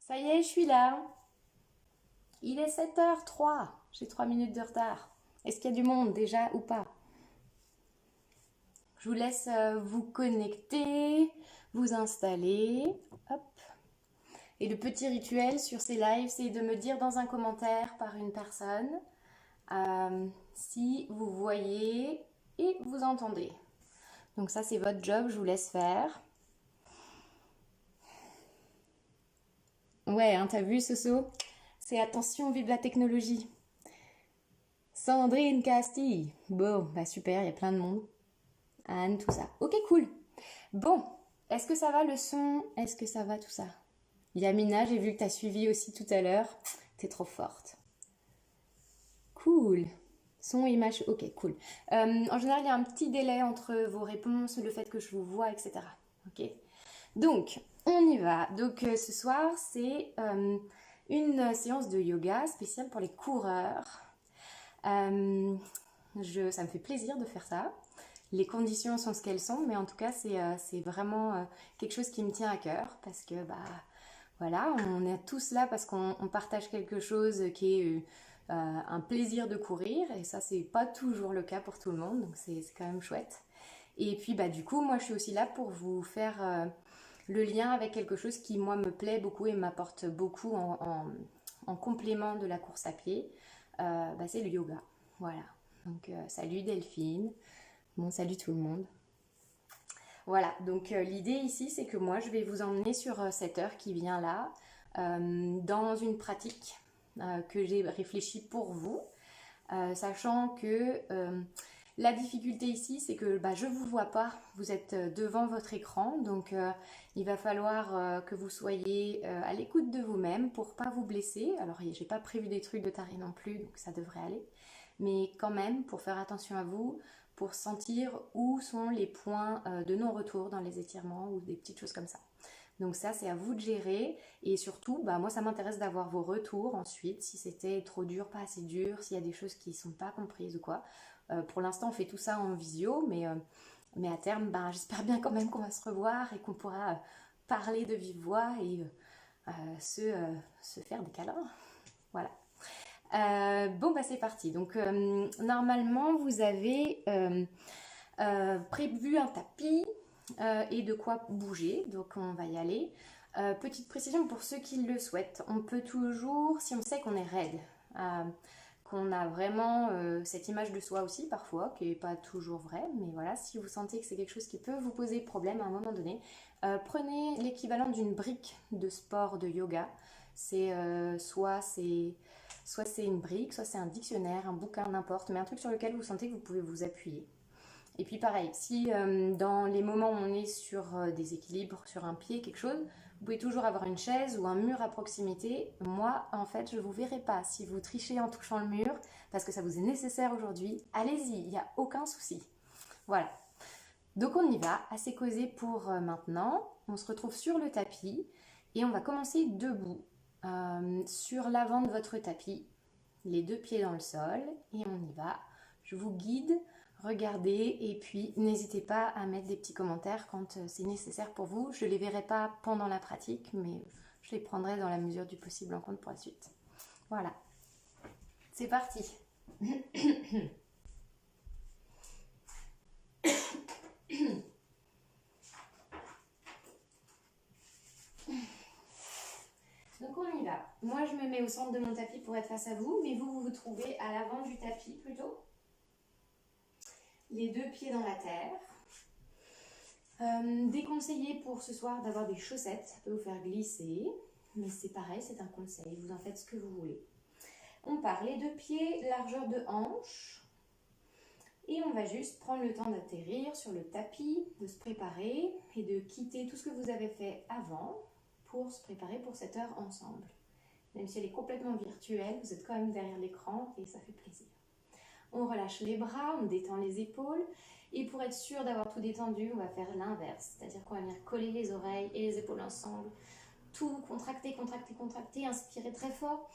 Ça y est, je suis là. Il est 7h03. J'ai 3 minutes de retard. Est-ce qu'il y a du monde déjà ou pas? Je vous laisse vous connecter, vous installer. Hop. Et le petit rituel sur ces lives, c'est de me dire dans un commentaire par une personne si vous voyez et vous entendez. Donc ça, c'est votre job, je vous laisse faire. Ouais, hein, t'as vu, Soso? C'est attention, vive la technologie. Sandrine Castille. Bon, bah super, il y a plein de monde. Anne, tout ça. Ok, cool. Bon, est-ce que ça va le son? Est-ce que ça va tout ça? Yamina, j'ai vu que t'as suivi aussi tout à l'heure. T'es trop forte. Cool. Son, image, ok, cool. En général, il y a un petit délai entre vos réponses, le fait que je vous vois, etc. Ok. Donc, on y va. Donc, ce soir, c'est une séance de yoga spéciale pour les coureurs. Ça me fait plaisir de faire ça. Les conditions sont ce qu'elles sont, mais en tout cas, c'est vraiment quelque chose qui me tient à cœur parce que, bah, voilà, on est tous là parce qu'on partage quelque chose qui est un plaisir de courir, et ça, c'est pas toujours le cas pour tout le monde, donc c'est quand même chouette. Et puis, bah, du coup, moi, je suis aussi là pour vous faire le lien avec quelque chose qui, moi, me plaît beaucoup et m'apporte beaucoup en complément de la course à pied. Bah, c'est le yoga. Voilà. Donc, salut Delphine. Bon, salut tout le monde. Voilà, donc l'idée ici, c'est que moi, je vais vous emmener sur cette heure qui vient là, dans une pratique que j'ai réfléchie pour vous, sachant que la difficulté ici, c'est que bah, je ne vous vois pas, vous êtes devant votre écran, donc il va falloir que vous soyez à l'écoute de vous-même pour pas vous blesser. Alors, j'ai pas prévu des trucs de taré non plus, donc ça devrait aller, mais quand même, pour faire attention à vous, pour sentir où sont les points de non-retour dans les étirements ou des petites choses comme ça. Donc ça, c'est à vous de gérer. Et surtout, bah, moi, ça m'intéresse d'avoir vos retours ensuite, si c'était trop dur, pas assez dur, s'il y a des choses qui ne sont pas comprises ou quoi. Pour l'instant, on fait tout ça en visio, mais à terme, bah, j'espère bien quand même qu'on va se revoir et qu'on pourra parler de vive voix et se faire des câlins. Voilà. Bon, bah c'est parti. Donc, normalement, vous avez prévu un tapis et de quoi bouger. Donc, on va y aller. Petite précision pour ceux qui le souhaitent. On peut toujours, si on sait qu'on est raide, qu'on a vraiment cette image de soi aussi parfois, qui n'est pas toujours vraie, mais voilà, si vous sentez que c'est quelque chose qui peut vous poser problème à un moment donné, prenez l'équivalent d'une brique de sport de yoga. C'est soit c'est une brique, soit c'est un dictionnaire, un bouquin, n'importe, mais un truc sur lequel vous sentez que vous pouvez vous appuyer. Et puis pareil, si dans les moments où on est sur des équilibres, sur un pied, quelque chose, vous pouvez toujours avoir une chaise ou un mur à proximité. Moi, en fait, je ne vous verrai pas si vous trichez en touchant le mur, parce que ça vous est nécessaire aujourd'hui. Allez-y, il n'y a aucun souci. Voilà. Donc on y va, assez causé pour maintenant. On se retrouve sur le tapis et on va commencer debout, sur l'avant de votre tapis, les deux pieds dans le sol, et on y va. Je vous guide, regardez, et puis n'hésitez pas à mettre des petits commentaires quand c'est nécessaire pour vous. Je ne les verrai pas pendant la pratique, mais je les prendrai dans la mesure du possible en compte pour la suite. Voilà, c'est parti. Donc on y va. Moi je me mets au centre de mon tapis pour être face à vous, mais vous vous trouvez à l'avant du tapis plutôt. Les deux pieds dans la terre. Déconseillé pour ce soir d'avoir des chaussettes, ça peut vous faire glisser, mais c'est pareil, c'est un conseil, vous en faites ce que vous voulez. On part les deux pieds, largeur de hanche, et on va juste prendre le temps d'atterrir sur le tapis, de se préparer et de quitter tout ce que vous avez fait avant pour se préparer pour cette heure ensemble. Même si elle est complètement virtuelle, vous êtes quand même derrière l'écran et ça fait plaisir. On relâche les bras, on détend les épaules. Et pour être sûr d'avoir tout détendu, on va faire l'inverse. C'est-à-dire qu'on va venir coller les oreilles et les épaules ensemble. Tout contracter, contracter, contracter. Inspirez très fort.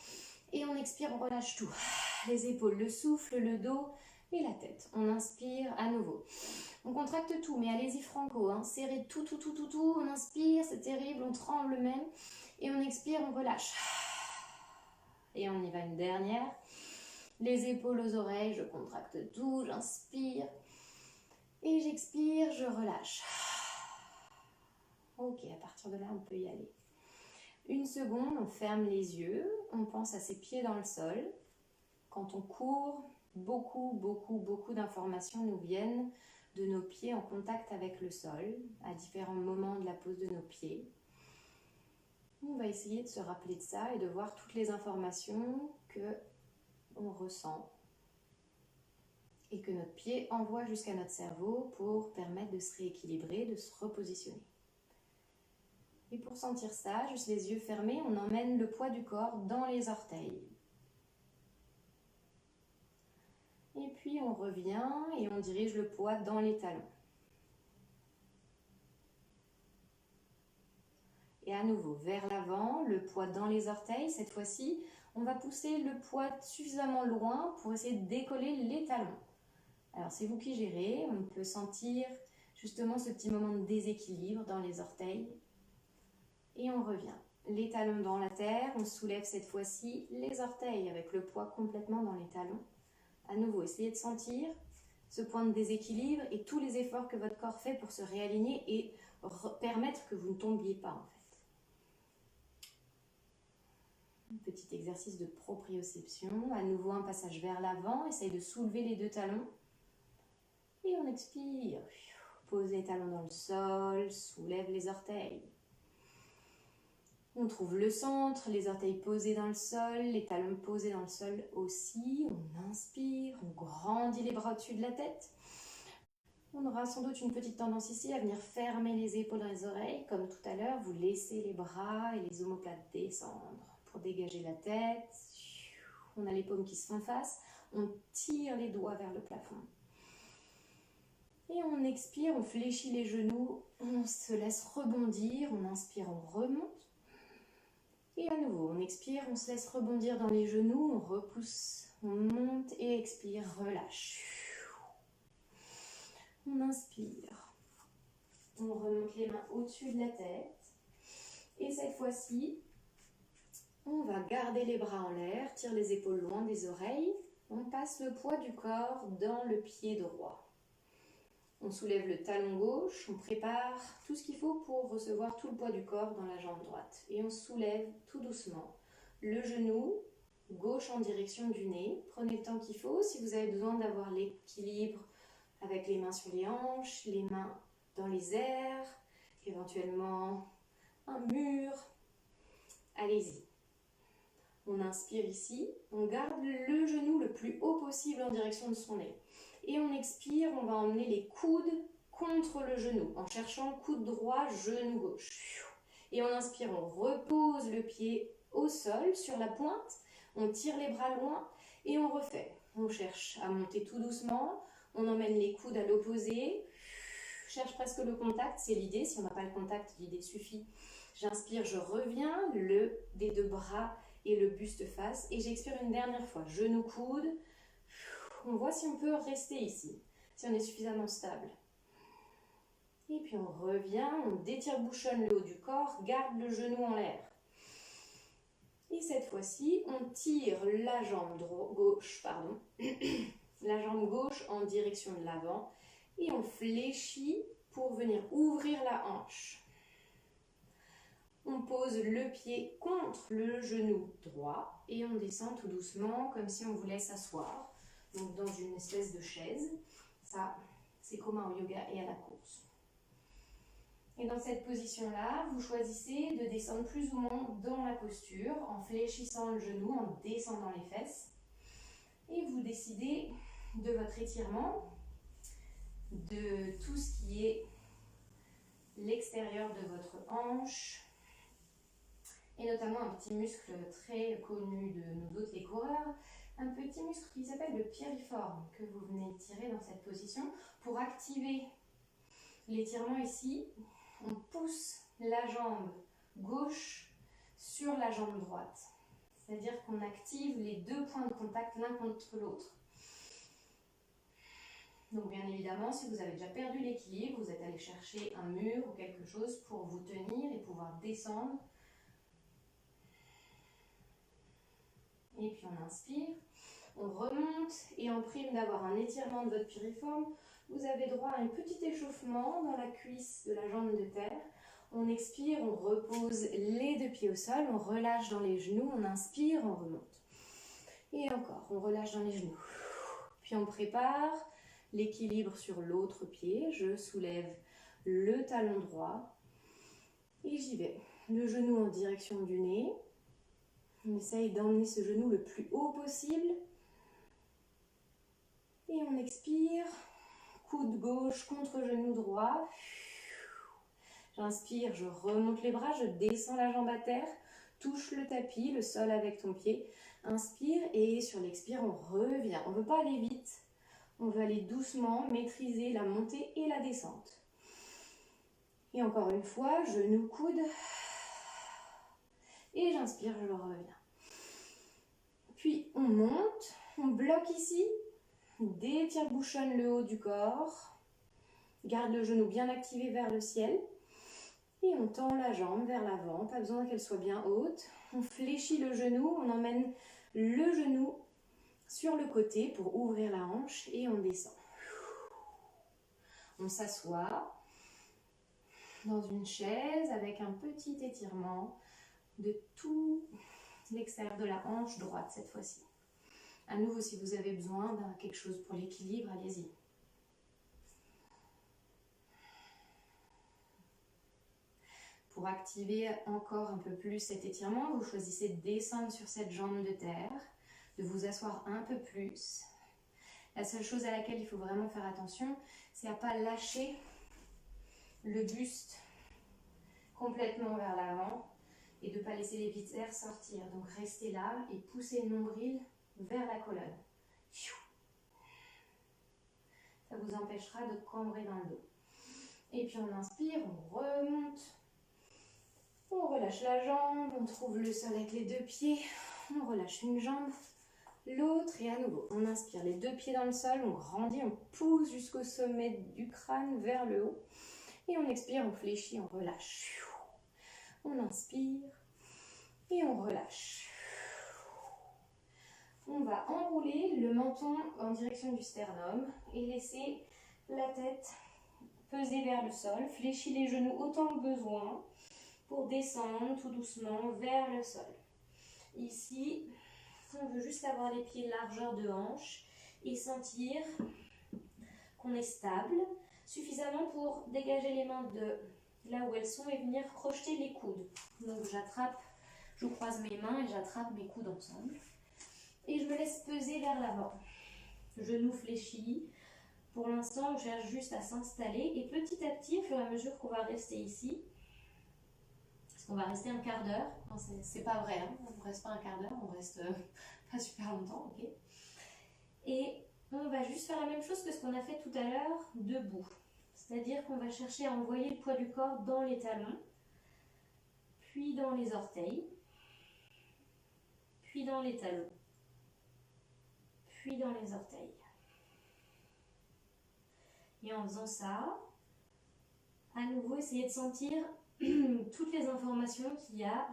Et on expire, on relâche tout. Les épaules, le souffle, le dos et la tête. On inspire à nouveau. On contracte tout, mais allez-y franco. Serrez tout, tout, tout, tout, tout. On inspire, c'est terrible, on tremble même. Et on expire, on relâche. Et on y va une dernière. Les épaules aux oreilles, je contracte tout, j'inspire. Et j'expire, je relâche. Ok, à partir de là, on peut y aller. Une seconde, on ferme les yeux, on pense à ses pieds dans le sol. Quand on court, beaucoup d'informations nous viennent de nos pieds en contact avec le sol, à différents moments de la pose de nos pieds. On va essayer de se rappeler de ça et de voir toutes les informations que on ressent et que notre pied envoie jusqu'à notre cerveau pour permettre de se rééquilibrer, de se repositionner. Et pour sentir ça, juste les yeux fermés, on emmène le poids du corps dans les orteils. Et puis on revient et on dirige le poids dans les talons. Et à nouveau, vers l'avant, le poids dans les orteils. Cette fois-ci, on va pousser le poids suffisamment loin pour essayer de décoller les talons. Alors c'est vous qui gérez, on peut sentir justement ce petit moment de déséquilibre dans les orteils. Et on revient. Les talons dans la terre, on soulève cette fois-ci les orteils avec le poids complètement dans les talons. À nouveau, essayez de sentir ce point de déséquilibre et tous les efforts que votre corps fait pour se réaligner et permettre que vous ne tombiez pas en fait. Un petit exercice de proprioception. À nouveau, un passage vers l'avant. Essaye de soulever les deux talons. Et on expire. Pose les talons dans le sol, soulève les orteils. On trouve le centre, les orteils posés dans le sol, les talons posés dans le sol aussi. On inspire, on grandit les bras au-dessus de la tête. On aura sans doute une petite tendance ici à venir fermer les épaules dans les oreilles. Comme tout à l'heure, vous laissez les bras et les omoplates descendre pour dégager la tête. On a les paumes qui se font face. On tire les doigts vers le plafond. Et on expire, on fléchit les genoux, on se laisse rebondir, on inspire, on remonte. Et à nouveau, on expire, on se laisse rebondir dans les genoux, on repousse, on monte et expire, relâche. On inspire, on remonte les mains au-dessus de la tête. Et cette fois-ci, on va garder les bras en l'air, tire les épaules loin des oreilles. On passe le poids du corps dans le pied droit. On soulève le talon gauche, on prépare tout ce qu'il faut pour recevoir tout le poids du corps dans la jambe droite. Et on soulève tout doucement le genou gauche en direction du nez. Prenez le temps qu'il faut. Si vous avez besoin d'avoir l'équilibre avec les mains sur les hanches, les mains dans les airs, éventuellement un mur, allez-y. On inspire ici, on garde le genou le plus haut possible en direction de son nez. Et on expire, on va emmener les coudes contre le genou, en cherchant coude droit, genou gauche. Et on inspire, on repose le pied au sol, sur la pointe, on tire les bras loin et on refait. On cherche à monter tout doucement, on emmène les coudes à l'opposé, cherche presque le contact, c'est l'idée. Si on n'a pas le contact, l'idée suffit. J'inspire, je reviens, le des deux bras et le buste face, et j'expire une dernière fois, genou coude. On voit si on peut rester ici, si on est suffisamment stable. Et puis on revient, on détire, bouchonne le haut du corps, garde le genou en l'air. Et cette fois-ci, on tire la jambe gauche, la jambe gauche en direction de l'avant, et on fléchit pour venir ouvrir la hanche. On pose le pied contre le genou droit et on descend tout doucement comme si on voulait s'asseoir. Donc dans une espèce de chaise. Ça, c'est commun au yoga et à la course. Et dans cette position-là, vous choisissez de descendre plus ou moins dans la posture en fléchissant le genou, en descendant les fesses. Et vous décidez de votre étirement, de tout ce qui est l'extérieur de votre hanche, et notamment un petit muscle très connu de nous autres les coureurs, un petit muscle qui s'appelle le piriforme que vous venez tirer dans cette position. Pour activer l'étirement ici, on pousse la jambe gauche sur la jambe droite. C'est-à-dire qu'on active les deux points de contact l'un contre l'autre. Donc bien évidemment, si vous avez déjà perdu l'équilibre, vous êtes allé chercher un mur ou quelque chose pour vous tenir et pouvoir descendre Et puis on inspire, on remonte et en prime d'avoir un étirement de votre piriforme, vous avez droit à un petit échauffement dans la cuisse de la jambe de terre. On expire, on repose les deux pieds au sol, on relâche dans les genoux, on inspire, on remonte. Et encore, on relâche dans les genoux. Puis on prépare l'équilibre sur l'autre pied. Je soulève le talon droit et j'y vais. Le genou en direction du nez. On essaye d'emmener ce genou le plus haut possible. Et on expire. Coude gauche contre genou droit. J'inspire, je remonte les bras, je descends la jambe à terre. Touche le tapis, le sol avec ton pied. Inspire et sur l'expire, on revient. On ne veut pas aller vite. On veut aller doucement, maîtriser la montée et la descente. Et encore une fois, genou, coude. Et j'inspire, je reviens. Puis on monte, on bloque ici. Détire, bouchonne le haut du corps. Garde le genou bien activé vers le ciel. Et on tend la jambe vers l'avant, pas besoin qu'elle soit bien haute. On fléchit le genou, on emmène le genou sur le côté pour ouvrir la hanche et on descend. On s'assoit dans une chaise avec un petit étirement de tout l'extérieur de la hanche droite cette fois-ci. À nouveau, si vous avez besoin de quelque chose pour l'équilibre, allez-y. Pour activer encore un peu plus cet étirement, vous choisissez de descendre sur cette jambe de terre, de vous asseoir un peu plus. La seule chose à laquelle il faut vraiment faire attention, c'est à ne pas lâcher le buste complètement vers l'avant et de ne pas laisser les viscères sortir. Donc restez là et poussez le nombril vers la colonne. Ça vous empêchera de cambrer dans le dos. Et puis on inspire, on remonte. On relâche la jambe, on trouve le sol avec les deux pieds, on relâche une jambe, l'autre et à nouveau. On inspire les deux pieds dans le sol, on grandit, on pousse jusqu'au sommet du crâne vers le haut. Et on expire, on fléchit, on relâche. On inspire et on relâche. On va enrouler le menton en direction du sternum et laisser la tête peser vers le sol. Fléchis les genoux autant que besoin pour descendre tout doucement vers le sol. Ici, on veut juste avoir les pieds largeur de hanche et sentir qu'on est stable, suffisamment pour dégager les mains de là où elles sont et venir crocheter les coudes. Donc je croise mes mains et j'attrape mes coudes ensemble. Et je me laisse peser vers l'avant. Genoux fléchis. Pour l'instant, on cherche juste à s'installer et petit à petit, au fur et à mesure qu'on va rester ici, on va rester un quart d'heure. C'est pas vrai, hein, on ne reste pas un quart d'heure, on reste pas super longtemps, ok. Et on va juste faire la même chose que ce qu'on a fait tout à l'heure debout. C'est-à-dire qu'on va chercher à envoyer le poids du corps dans les talons, puis dans les orteils, puis dans les talons, puis dans les orteils. Et en faisant ça, à nouveau, essayez de sentir toutes les informations qu'il y a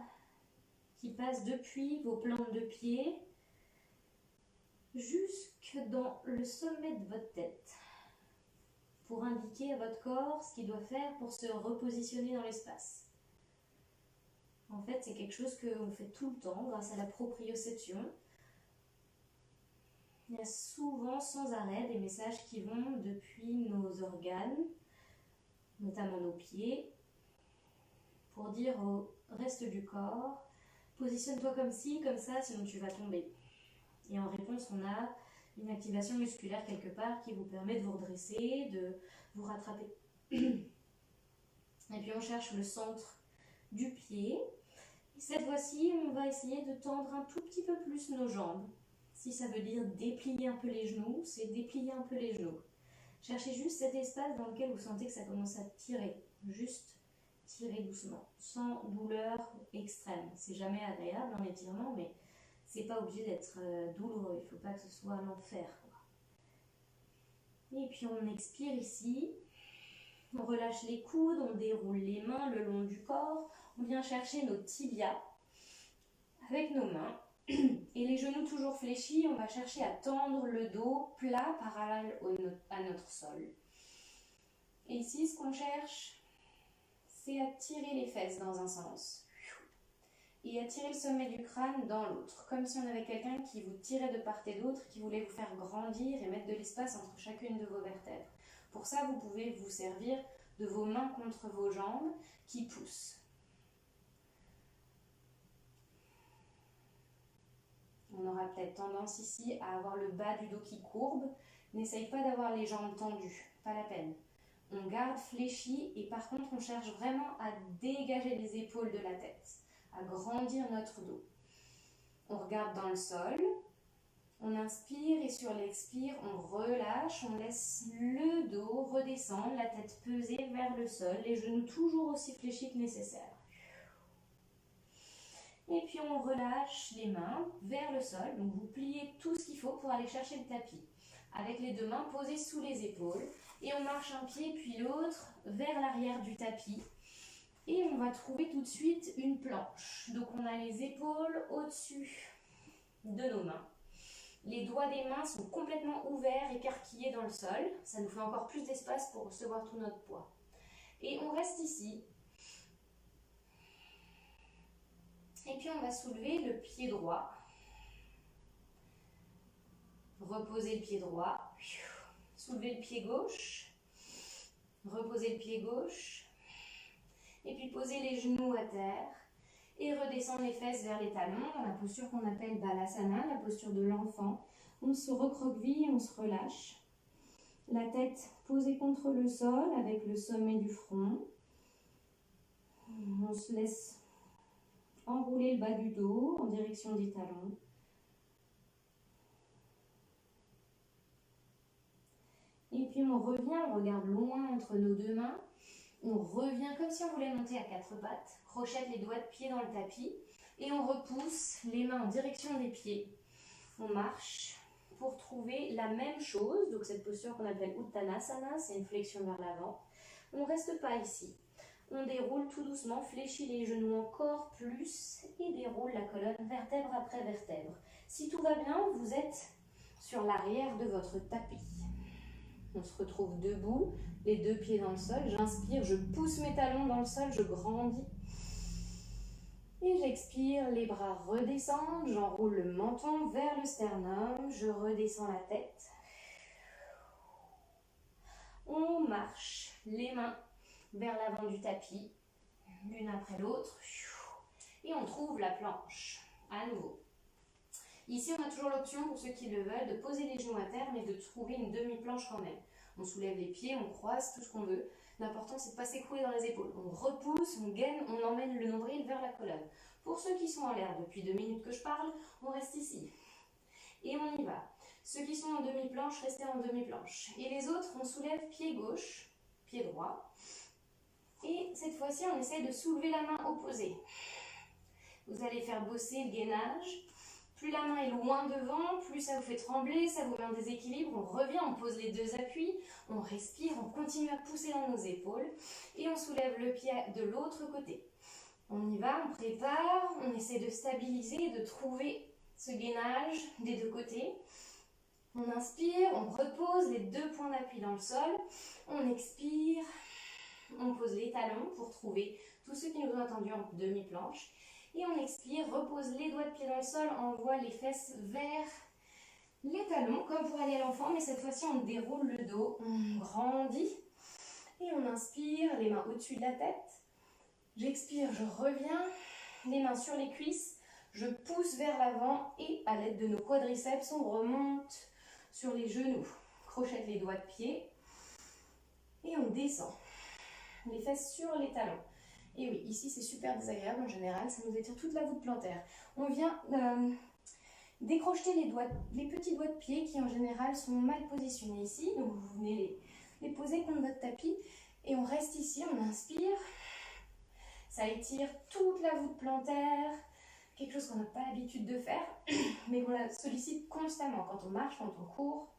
qui passent depuis vos plantes de pied jusque dans le sommet de votre tête pour indiquer à votre corps ce qu'il doit faire pour se repositionner dans l'espace. En fait, c'est quelque chose qu'on fait tout le temps grâce à la proprioception. Il y a souvent sans arrêt des messages qui vont depuis nos organes, notamment nos pieds, pour dire au reste du corps, positionne-toi comme ci, comme ça, sinon tu vas tomber. Et en réponse, on a une activation musculaire quelque part qui vous permet de vous redresser, de vous rattraper. Et puis on cherche le centre du pied. Et cette fois-ci, on va essayer de tendre un tout petit peu plus nos jambes. Si ça veut dire déplier un peu les genoux, c'est déplier un peu les genoux. Cherchez juste cet espace dans lequel vous sentez que ça commence à tirer. Juste tirer doucement, sans douleur extrême. C'est jamais agréable en étirement, mais c'est pas obligé d'être douloureux. Il faut pas que ce soit l'enfer. Et puis on expire ici. On relâche les coudes, on déroule les mains le long du corps. On vient chercher nos tibias avec nos mains. Et les genoux toujours fléchis, on va chercher à tendre le dos plat parallèle à notre sol. Et ici, ce qu'on cherche, c'est à tirer les fesses dans un sens et à tirer le sommet du crâne dans l'autre, comme si on avait quelqu'un qui vous tirait de part et d'autre, qui voulait vous faire grandir et mettre de l'espace entre chacune de vos vertèbres. Pour ça, vous pouvez vous servir de vos mains contre vos jambes qui poussent. On aura peut-être tendance ici à avoir le bas du dos qui courbe. N'essaye pas d'avoir les jambes tendues, pas la peine. On garde fléchi et par contre on cherche vraiment à dégager les épaules de la tête, à grandir notre dos. On regarde dans le sol, on inspire et sur l'expire on relâche, on laisse le dos redescendre, la tête peser vers le sol, les genoux toujours aussi fléchis que nécessaire. Et puis on relâche les mains vers le sol, donc vous pliez tout ce qu'il faut pour aller chercher le tapis. Avec les deux mains posées sous les épaules et on marche un pied puis l'autre vers l'arrière du tapis. Et on va trouver tout de suite une planche. Donc on a les épaules au-dessus de nos mains. Les doigts des mains sont complètement ouverts, écarquillés dans le sol. Ça nous fait encore plus d'espace pour recevoir tout notre poids. Et on reste ici. Et puis on va soulever le pied droit. Reposer le pied droit. Soulever le pied gauche. Reposer le pied gauche. Et puis poser les genoux à terre. Et redescendre les fesses vers les talons dans la posture qu'on appelle Balasana, la posture de l'enfant. On se recroqueville, on se relâche. La tête posée contre le sol avec le sommet du front. On se laisse enrouler le bas du dos en direction des talons. Et puis on revient, on regarde loin entre nos deux mains. On revient comme si on voulait monter à quatre pattes. Crochette les doigts de pied dans le tapis. Et on repousse les mains en direction des pieds. On marche pour trouver la même chose. Donc cette posture qu'on appelle Uttanasana, c'est une flexion vers l'avant. On ne reste pas ici. On déroule tout doucement, fléchit les genoux encore plus et déroule la colonne vertèbre après vertèbre. Si tout va bien, vous êtes sur l'arrière de votre tapis. On se retrouve debout, les deux pieds dans le sol. J'inspire, je pousse mes talons dans le sol, je grandis. Et j'expire, les bras redescendent, j'enroule le menton vers le sternum, je redescends la tête. On marche les mains vers l'avant du tapis, l'une après l'autre, et on trouve la planche, à nouveau. Ici, on a toujours l'option, pour ceux qui le veulent, de poser les genoux à terre, mais de trouver une demi-planche quand même. On soulève les pieds, on croise, tout ce qu'on veut. L'important, c'est de ne pas s'écrouler dans les épaules. On repousse, on gaine, on emmène le nombril vers la colonne. Pour ceux qui sont en l'air depuis 2 minutes que je parle, on reste ici. Et on y va. Ceux qui sont en demi-planche, restez en demi-planche. Et les autres, on soulève pied gauche, pied droit. Et cette fois-ci, on essaie de soulever la main opposée. Vous allez faire bosser le gainage. Plus la main est loin devant, plus ça vous fait trembler, ça vous met en déséquilibre. On revient, on pose les deux appuis, on respire, on continue à pousser dans nos épaules et on soulève le pied de l'autre côté. On y va, on prépare, on essaie de stabiliser, de trouver ce gainage des deux côtés. On inspire, on repose les deux points d'appui dans le sol, on expire, on pose les talons pour trouver tous ceux qui nous ont attendus en demi-planche. Et on expire, repose les doigts de pied dans le sol, envoie les fesses vers les talons, comme pour aller à l'enfant, mais cette fois-ci on déroule le dos, on grandit. Et on inspire, les mains au-dessus de la tête. J'expire, je reviens, les mains sur les cuisses, je pousse vers l'avant et à l'aide de nos quadriceps, on remonte sur les genoux. Crochette les doigts de pied et on descend. Les fesses sur les talons. Et oui, ici c'est super désagréable en général, ça nous étire toute la voûte plantaire. On vient décrocher les petits doigts de pied qui en général sont mal positionnés ici. Donc vous venez les poser contre votre tapis et on reste ici, on inspire. Ça étire toute la voûte plantaire, quelque chose qu'on n'a pas l'habitude de faire, mais qu'on la sollicite constamment quand on marche, quand on court.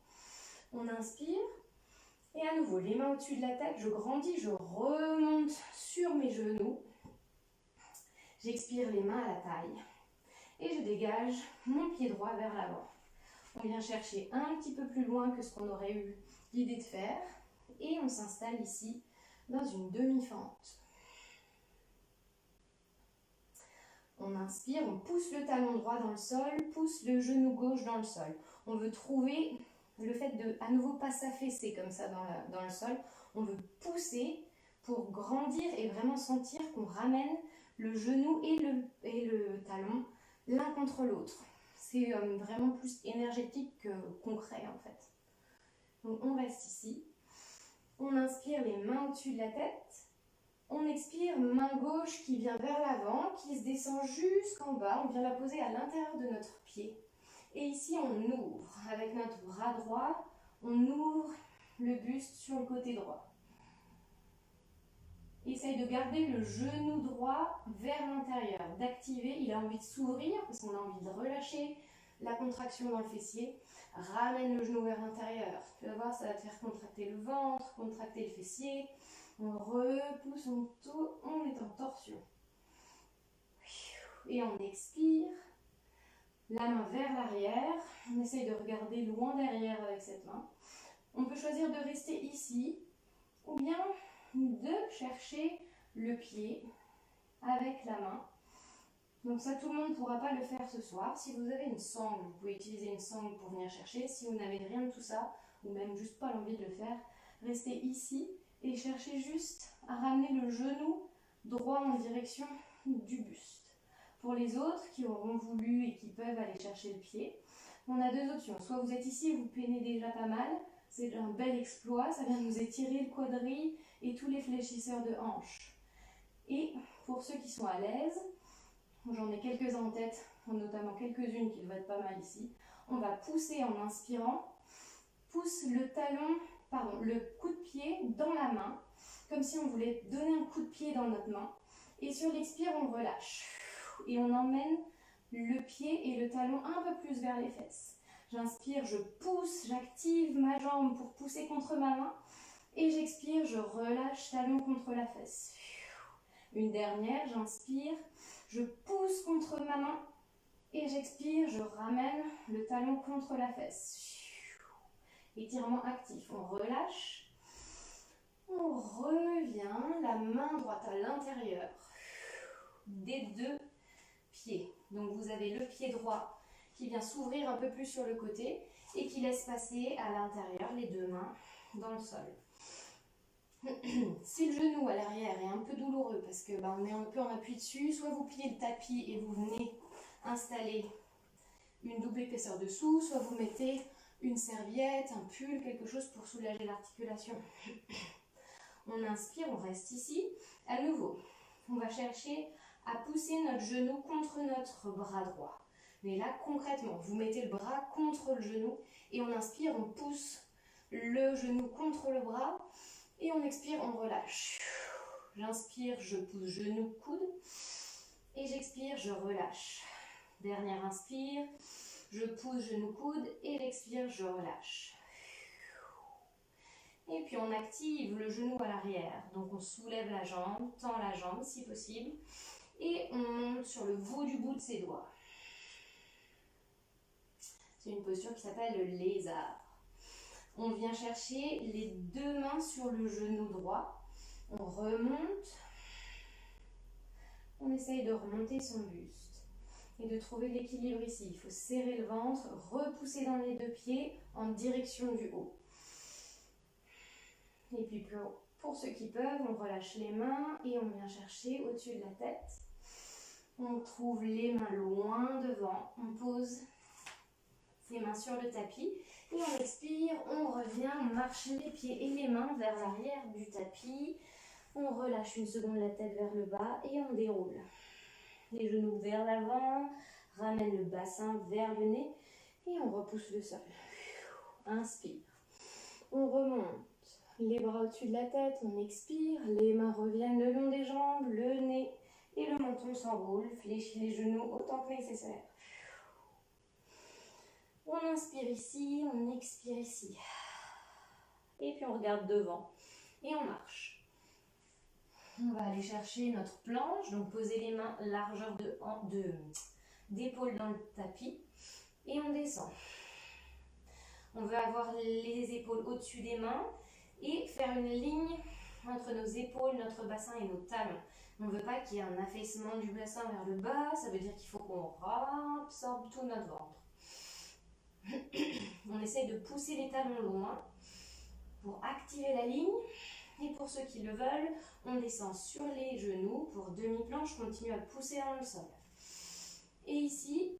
On inspire. Et à nouveau, les mains au-dessus de la tête, je grandis, je remonte sur mes genoux. J'expire les mains à la taille. et je dégage mon pied droit vers l'avant. On vient chercher un petit peu plus loin que ce qu'on aurait eu l'idée de faire et on s'installe ici dans une demi-fente. On inspire, on pousse le talon droit dans le sol, pousse le genou gauche dans le sol. On veut trouver le fait de à nouveau pas s'affaisser comme ça dans le sol. On veut pousser pour grandir et vraiment sentir qu'on ramène le genou et le talon l'un contre l'autre. C'est vraiment plus énergétique que concret en fait. Donc on reste ici. On inspire les mains au-dessus de la tête. On expire, main gauche qui vient vers l'avant, qui se descend jusqu'en bas. On vient la poser à l'intérieur de notre pied. Et ici, on ouvre. Avec notre bras droit, on ouvre le buste sur le côté droit. Essaye de garder le genou droit vers l'intérieur, d'activer. Il a envie de s'ouvrir parce qu'on a envie de relâcher la contraction dans le fessier. Ramène le genou vers l'intérieur. Tu vas voir, ça va te faire contracter le ventre, contracter le fessier. On repousse, on est en torsion. Et on expire. La main vers l'arrière. On essaye de regarder loin derrière avec cette main. On peut choisir de rester ici ou bien de chercher le pied avec la main. Donc ça, tout le monde ne pourra pas le faire ce soir. Si vous avez une sangle, vous pouvez utiliser une sangle pour venir chercher. Si vous n'avez rien de tout ça, ou même juste pas l'envie de le faire, restez ici et cherchez juste à ramener le genou droit en direction du buste. Pour les autres qui auront voulu et qui peuvent aller chercher le pied, on a deux options. Soit vous êtes ici et vous peinez déjà pas mal, c'est un bel exploit, ça vient nous étirer le quadrille et tous les fléchisseurs de hanches. Et pour ceux qui sont à l'aise, j'en ai quelques-uns en tête, notamment quelques-unes qui devraient être pas mal ici, on va pousser en inspirant, pousse le talon, le coup de pied dans la main, comme si on voulait donner un coup de pied dans notre main. Et sur l'expire, on relâche. Et on emmène le pied et le talon un peu plus vers les fesses. J'inspire, je pousse, j'active ma jambe pour pousser contre ma main. Et j'expire, je relâche, talon contre la fesse. Une dernière, j'inspire, je pousse contre ma main. Et j'expire, je ramène le talon contre la fesse. Étirement actif, on relâche. On revient, la main droite à l'intérieur des deux pieds. Donc vous avez le pied droit qui vient s'ouvrir un peu plus sur le côté et qui laisse passer à l'intérieur les deux mains dans le sol. Si le genou à l'arrière est un peu douloureux parce que on est un peu en appui dessus, soit vous pliez le tapis et vous venez installer une double épaisseur dessous, soit vous mettez une serviette, un pull, quelque chose pour soulager l'articulation. On inspire, on reste ici. À nouveau, on va chercher à pousser notre genou contre notre bras droit. Mais là, concrètement, vous mettez le bras contre le genou et on inspire, on pousse le genou contre le bras et on expire, on relâche. J'inspire, je pousse genou, coude et j'expire, je relâche. Dernière inspire, je pousse genou, coude et j'expire, je relâche. Et puis on active le genou à l'arrière. Donc on soulève la jambe, tend la jambe si possible. Et on monte sur le bout de ses doigts. C'est une posture qui s'appelle le lézard. On vient chercher les deux mains sur le genou droit. On remonte. On essaye de remonter son buste. Et de trouver l'équilibre ici. Il faut serrer le ventre, repousser dans les deux pieds en direction du haut. Et puis pour ceux qui peuvent, on relâche les mains et on vient chercher au-dessus de la tête. On trouve les mains loin devant. On pose ses mains sur le tapis. Et on expire, on revient, on marche les pieds et les mains vers l'arrière du tapis. On relâche une seconde la tête vers le bas et on déroule. Les genoux vers l'avant, ramène le bassin vers le nez et on repousse le sol. Inspire. On remonte. Les bras au-dessus de la tête, on expire, les mains reviennent le long des jambes, le nez et le menton s'enroule, fléchit les genoux autant que nécessaire. On inspire ici, on expire ici. Et puis on regarde devant et on marche. On va aller chercher notre planche, donc poser les mains largeur d'épaule dans le tapis et on descend. On veut avoir les épaules au-dessus des mains et faire une ligne entre nos épaules, notre bassin et nos talons. On ne veut pas qu'il y ait un affaissement du bassin vers le bas, ça veut dire qu'il faut qu'on absorbe tout notre ventre. On essaye de pousser les talons loin pour activer la ligne. Et pour ceux qui le veulent, on descend sur les genoux pour demi-planche, continue à pousser dans le sol. Et ici,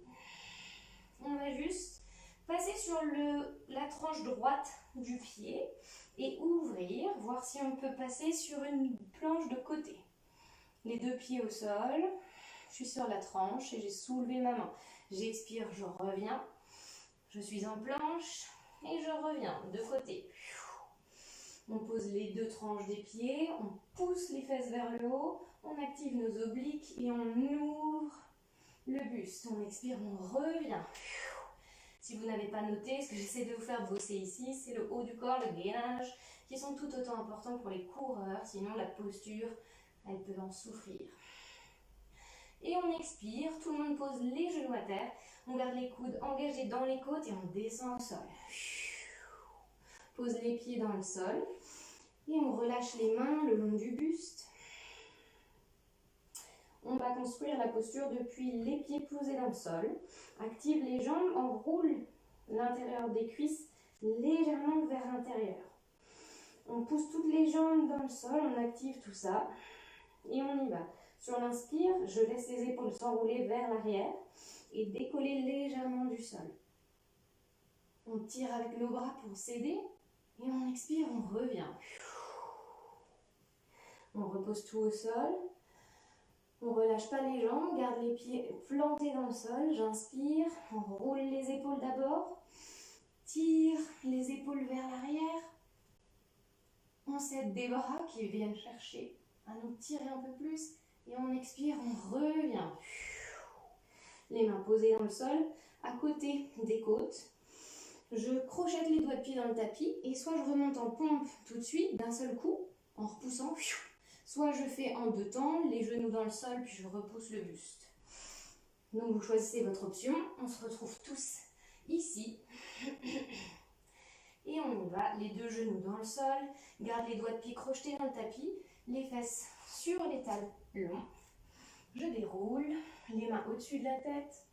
on va juste passer sur la tranche droite du pied et ouvrir, voir si on peut passer sur une planche de côté. Les deux pieds au sol, je suis sur la tranche et j'ai soulevé ma main. J'expire, je reviens, je suis en planche et je reviens de côté. On pose les deux tranches des pieds, on pousse les fesses vers le haut, on active nos obliques et on ouvre le buste. On expire, on revient. Si vous n'avez pas noté, ce que j'essaie de vous faire bosser ici, c'est le haut du corps, le gainage, qui sont tout autant importants pour les coureurs, sinon la posture, elle peut en souffrir. Et on expire, tout le monde pose les genoux à terre, on garde les coudes engagés dans les côtes et on descend au sol. Pose les pieds dans le sol et on relâche les mains le long du buste. On va construire la posture depuis les pieds posés dans le sol. Active les jambes, on roule l'intérieur des cuisses légèrement vers l'intérieur. On pousse toutes les jambes dans le sol, on active tout ça et on y va. Sur l'inspire, je laisse les épaules s'enrouler vers l'arrière et décoller légèrement du sol. On tire avec nos bras pour s'aider et on expire, on revient. On repose tout au sol. On ne relâche pas les jambes, garde les pieds plantés dans le sol. J'inspire, on roule les épaules d'abord. Tire les épaules vers l'arrière. On s'aide des bras qui viennent chercher à nous tirer un peu plus. Et on expire, on revient. Les mains posées dans le sol, à côté des côtes. Je crochette les doigts de pied dans le tapis et soit je remonte en pompe tout de suite, d'un seul coup, en repoussant. Soit je fais en deux temps, les genoux dans le sol, puis je repousse le buste. Donc vous choisissez votre option. On se retrouve tous ici. Et on y va, les deux genoux dans le sol. Garde les doigts de pied crochetés dans le tapis. Les fesses sur les talons. Je déroule, les mains au-dessus de la tête.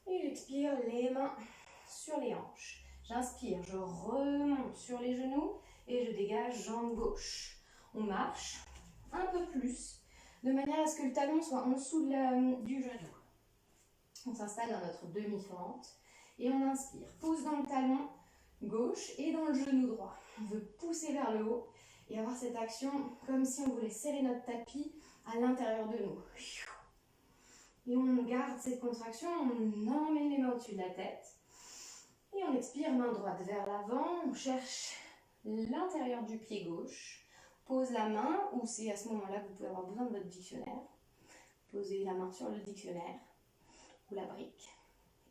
Et j'expire, les mains sur les hanches. J'inspire, je remonte sur les genoux et je dégage jambe gauche. On marche un peu plus, de manière à ce que le talon soit en dessous du genou. On s'installe dans notre demi-fente et on inspire. Pousse dans le talon gauche et dans le genou droit. On veut pousser vers le haut et avoir cette action comme si on voulait serrer notre tapis à l'intérieur de nous. Et on garde cette contraction, on emmène les mains au-dessus de la tête. Et on expire, main droite vers l'avant, on cherche l'intérieur du pied gauche. Pose la main, ou c'est à ce moment-là que vous pouvez avoir besoin de votre dictionnaire. Posez la main sur le dictionnaire ou la brique.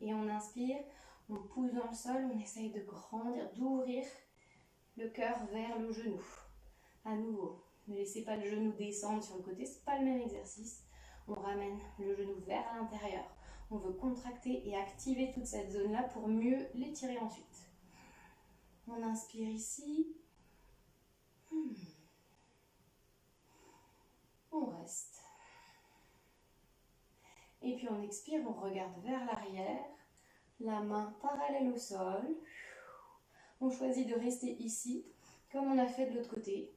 Et on inspire, on pousse dans le sol, on essaye de grandir, d'ouvrir le cœur vers le genou. À nouveau, ne laissez pas le genou descendre sur le côté, ce n'est pas le même exercice. On ramène le genou vers l'intérieur. On veut contracter et activer toute cette zone-là pour mieux l'étirer ensuite. On inspire ici. On reste. Et puis on expire, on regarde vers l'arrière. La main parallèle au sol. On choisit de rester ici, comme on a fait de l'autre côté.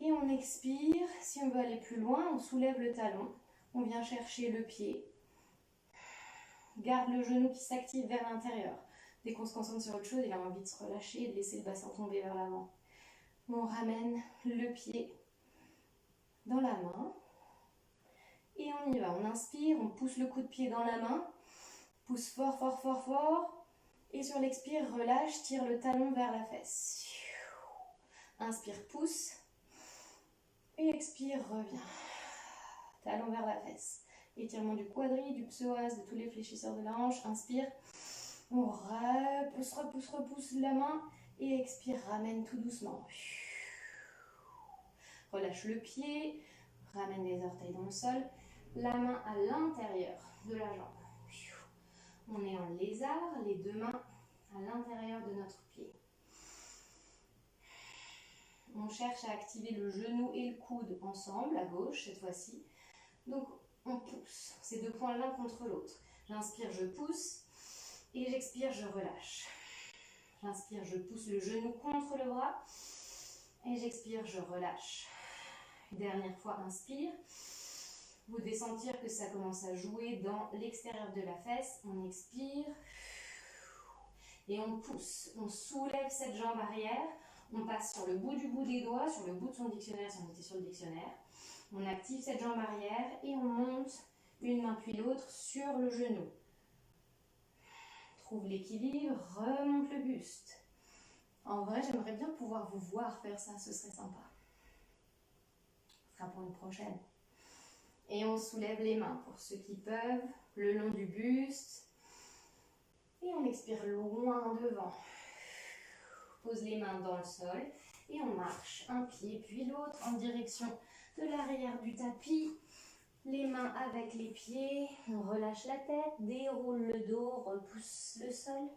Et on expire. Si on veut aller plus loin, on soulève le talon. On vient chercher le pied. Garde le genou qui s'active vers l'intérieur. Dès qu'on se concentre sur autre chose, il a envie de se relâcher et de laisser le bassin tomber vers l'avant. On ramène le pied dans la main. Et on y va. On inspire, on pousse le coup de pied dans la main. Pousse fort, fort, fort, fort. Et sur l'expire, relâche, tire le talon vers la fesse. Inspire, pousse. Et expire, reviens. Talon vers la fesse. Étirement du quadri, du psoas, de tous les fléchisseurs de la hanche. Inspire. On repousse, repousse, repousse la main. Et expire, ramène tout doucement. Relâche le pied. Ramène les orteils dans le sol. La main à l'intérieur de la jambe. On est en lézard, les deux mains à l'intérieur de notre pied. On cherche à activer le genou et le coude ensemble, à gauche cette fois-ci. Donc on pousse ces deux points l'un contre l'autre. J'inspire, je pousse et j'expire, je relâche. J'inspire, je pousse le genou contre le bras et j'expire, je relâche. Dernière fois, inspire. Vous devez sentir que ça commence à jouer dans l'extérieur de la fesse. On expire et on pousse. On soulève cette jambe arrière. On passe sur le bout des doigts, sur le bout de son dictionnaire si on était sur le dictionnaire. On active cette jambe arrière et on monte une main puis l'autre sur le genou. Trouve l'équilibre, remonte le buste. En vrai, j'aimerais bien pouvoir vous voir faire ça, ce serait sympa. Ce sera pour une prochaine. Et on soulève les mains pour ceux qui peuvent, le long du buste. Et on expire loin devant. Pose les mains dans le sol et on marche un pied puis l'autre en direction de l'arrière du tapis. Les mains avec les pieds, on relâche la tête, déroule le dos, repousse le sol.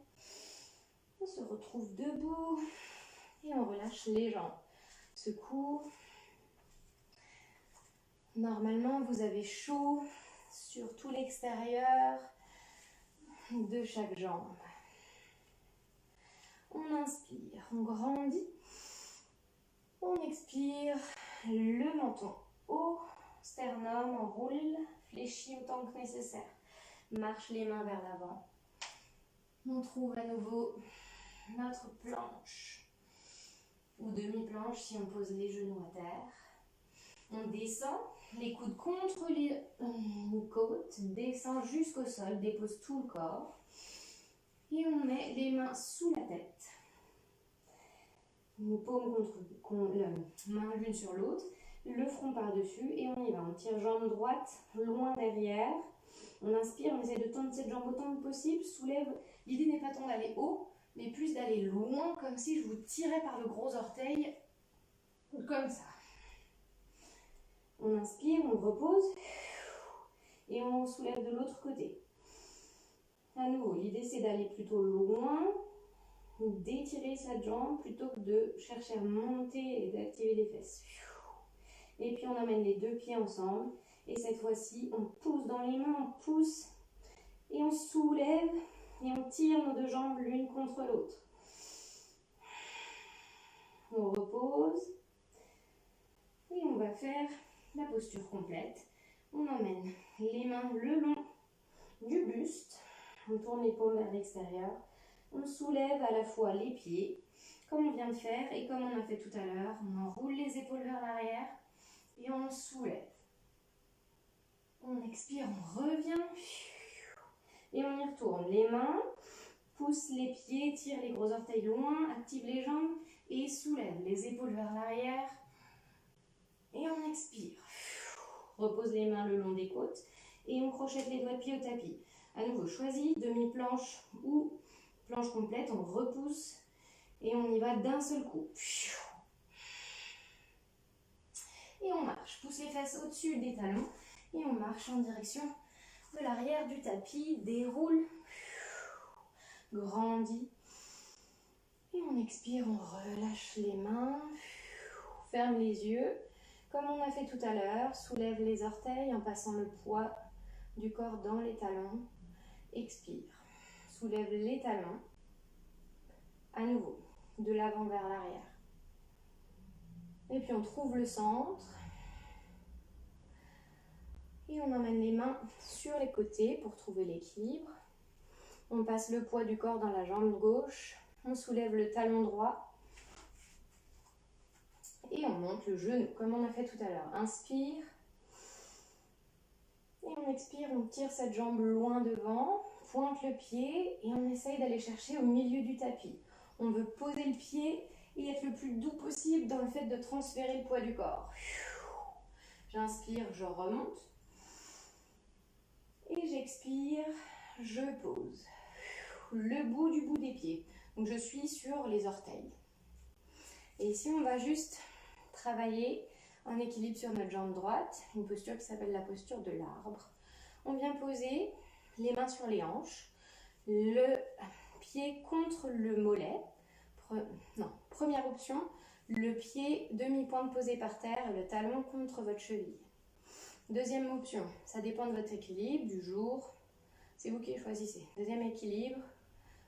On se retrouve debout et on relâche les jambes. Secoue. Normalement, vous avez chaud sur tout l'extérieur de chaque jambe. On inspire, on grandit. On expire, le menton haut, sternum, on roule, fléchit autant que nécessaire. Marche les mains vers l'avant. On trouve à nouveau notre planche ou demi-planche si on pose les genoux à terre. On descend, les coudes contre les côtes, descend jusqu'au sol, dépose tout le corps. Et on met les mains sous la tête. Une paume main l'une sur l'autre, le front par-dessus et on y va. On tire jambe droite loin derrière. On inspire, on essaie de tendre cette jambe autant que possible. Soulève. L'idée n'est pas tant d'aller haut, mais plus d'aller loin, comme si je vous tirais par le gros orteil, comme ça. On inspire, on repose et on soulève de l'autre côté. À nouveau, l'idée c'est d'aller plutôt loin, d'étirer cette jambe plutôt que de chercher à monter et d'activer les fesses. Et puis on amène les deux pieds ensemble et cette fois-ci on pousse dans les mains, on pousse et on soulève et on tire nos deux jambes l'une contre l'autre. On repose et on va faire la posture complète. On emmène les mains le long du buste, on tourne les paumes vers l'extérieur. On soulève à la fois les pieds, comme on vient de faire et comme on a fait tout à l'heure. On enroule les épaules vers l'arrière et on soulève. On expire, on revient et on y retourne. Les mains, pousse les pieds, tire les gros orteils loin, active les jambes et soulève les épaules vers l'arrière. Et on expire. Repose les mains le long des côtes et on crochette les doigts de pied au tapis. À nouveau, choisis demi-planche ou planche complète, on repousse et on y va d'un seul coup. Et on marche, pousse les fesses au-dessus des talons et on marche en direction de l'arrière du tapis, déroule, grandit. Et on expire, on relâche les mains, ferme les yeux, comme on a fait tout à l'heure, soulève les orteils en passant le poids du corps dans les talons, expire, soulève les talons, à nouveau, de l'avant vers l'arrière. Et puis on trouve le centre. Et on emmène les mains sur les côtés pour trouver l'équilibre. On passe le poids du corps dans la jambe gauche. On soulève le talon droit. Et on monte le genou, comme on a fait tout à l'heure. Inspire. Et on expire, on tire cette jambe loin devant. Pointe le pied et on essaye d'aller chercher au milieu du tapis. On veut poser le pied et être le plus doux possible dans le fait de transférer le poids du corps. J'inspire, je remonte. Et j'expire, je pose. Le bout du bout des pieds. Donc je suis sur les orteils. Et ici, on va juste travailler un équilibre sur notre jambe droite. Une posture qui s'appelle la posture de l'arbre. On vient poser les mains sur les hanches. le pied contre le mollet. Non, première option, le pied demi-pointe posé par terre et le talon contre votre cheville. Deuxième option, ça dépend de votre équilibre, du jour, c'est vous qui choisissez. Deuxième équilibre,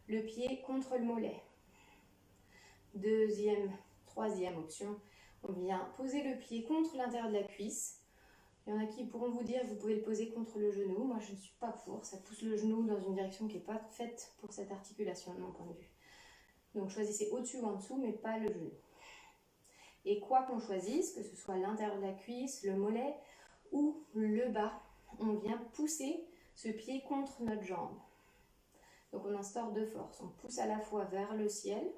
le pied contre le mollet. Troisième option, on vient poser le pied contre l'intérieur de la cuisse. Il y en a qui pourront vous dire que vous pouvez le poser contre le genou. Moi, je ne suis pas pour. Ça pousse le genou dans une direction qui n'est pas faite pour cette articulation, de mon point de vue. Donc, choisissez au-dessus ou en dessous, mais pas le genou. Et quoi qu'on choisisse, que ce soit l'intérieur de la cuisse, le mollet ou le bas, on vient pousser ce pied contre notre jambe. Donc, on instaure deux forces. On pousse à la fois vers le ciel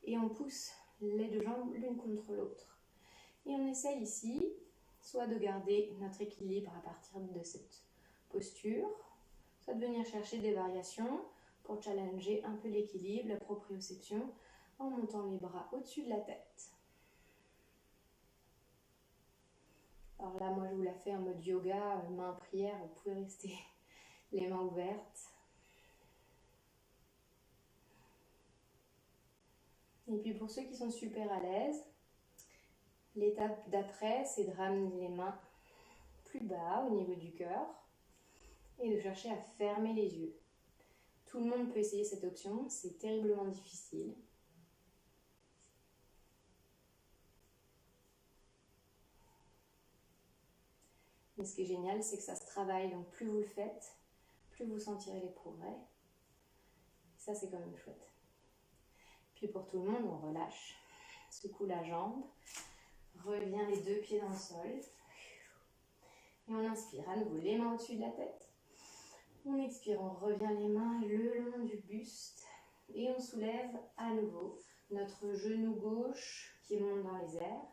et on pousse les deux jambes l'une contre l'autre. Et on essaye ici soit de garder notre équilibre à partir de cette posture, soit de venir chercher des variations pour challenger un peu l'équilibre, la proprioception, en montant les bras au-dessus de la tête. Alors là, moi je vous la fais en mode yoga, main prière, vous pouvez rester les mains ouvertes. Et puis pour ceux qui sont super à l'aise, l'étape d'après, c'est de ramener les mains plus bas au niveau du cœur et de chercher à fermer les yeux. Tout le monde peut essayer cette option, c'est terriblement difficile. Mais ce qui est génial, c'est que ça se travaille, donc plus vous le faites, plus vous sentirez les progrès. Ça, c'est quand même chouette. Puis pour tout le monde, on relâche, secoue la jambe, revient les deux pieds dans le sol. Et on inspire à nouveau les mains au-dessus de la tête. On expire, on revient les mains le long du buste. Et on soulève à nouveau notre genou gauche qui monte dans les airs.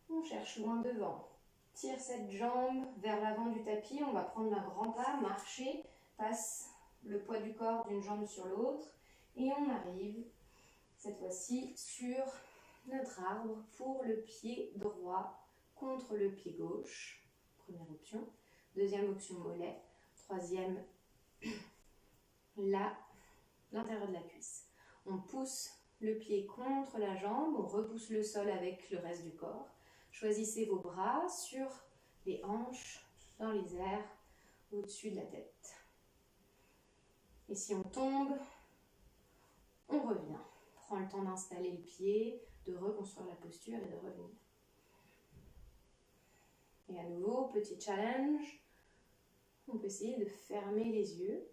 On cherche loin devant. Tire cette jambe vers l'avant du tapis. On va prendre un grand pas, marcher, passe le poids du corps d'une jambe sur l'autre. Et on arrive cette fois-ci sur notre arbre pour le pied droit contre le pied gauche. Première option. Deuxième option, mollet. Troisième, l'intérieur de la cuisse. On pousse le pied contre la jambe, on repousse le sol avec le reste du corps. Choisissez vos bras sur les hanches, dans les airs, au-dessus de la tête. Et si on tombe, on revient. Prends le temps d'installer le pied, de reconstruire la posture et de revenir. Et à nouveau, petit challenge. On peut essayer de fermer les yeux.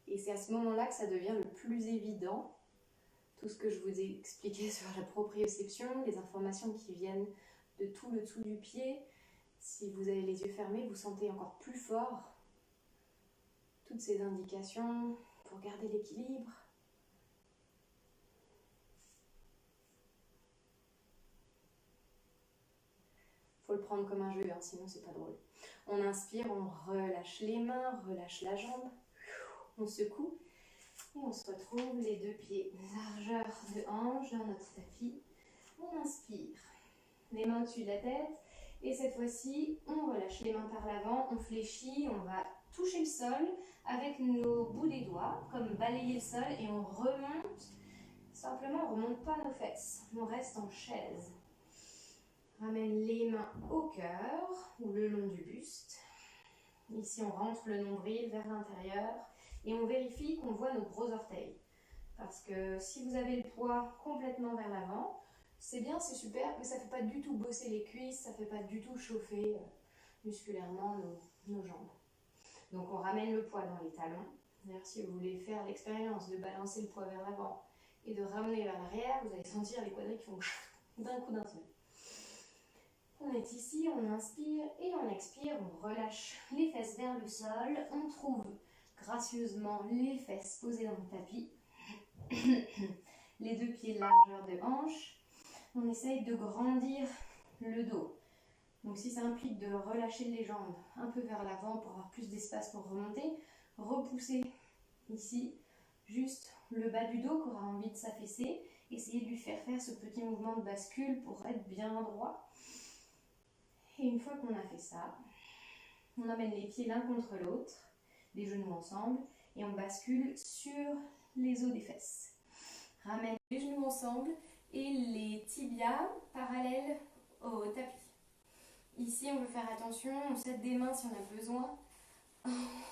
Et c'est à ce moment-là que ça devient le plus évident. Tout ce que je vous ai expliqué sur la proprioception, les informations qui viennent de tout le dessous du pied. Si vous avez les yeux fermés, vous sentez encore plus fort toutes ces indications pour garder l'équilibre. Faut le prendre comme un jeu, hein, sinon c'est pas drôle. On inspire, on relâche les mains, relâche la jambe, on secoue et on se retrouve les deux pieds largeur de hanche dans notre tapis. On inspire, les mains au-dessus de la tête et cette fois-ci on relâche les mains par l'avant, on fléchit, on va toucher le sol avec nos bouts des doigts, comme balayer le sol et on remonte. Simplement on ne remonte pas nos fesses, on reste en chaise. Ramène les mains au cœur ou le long du buste. Ici, on rentre le nombril vers l'intérieur et on vérifie qu'on voit nos gros orteils. Parce que si vous avez le poids complètement vers l'avant, c'est bien, c'est super, mais ça ne fait pas du tout bosser les cuisses, ça ne fait pas du tout chauffer musculairement nos jambes. Donc, on ramène le poids dans les talons. D'ailleurs, si vous voulez faire l'expérience de balancer le poids vers l'avant et de ramener vers l'arrière, vous allez sentir les quadris qui font d'un coup d'un seul. On est ici, on inspire et on expire, on relâche les fesses vers le sol, on trouve gracieusement les fesses posées dans le tapis, les deux pieds largeur de hanche, on essaye de grandir le dos. Donc si ça implique de relâcher les jambes un peu vers l'avant pour avoir plus d'espace pour remonter, repoussez ici juste le bas du dos qui aura envie de s'affaisser, essayez de lui faire ce petit mouvement de bascule pour être bien droit. Et une fois qu'on a fait ça, On emmène les pieds l'un contre l'autre, les genoux ensemble, et on bascule sur les os des fesses. Ramène les genoux ensemble et les tibias parallèles au tapis. Ici, on veut faire attention, on s'aide des mains si on a besoin.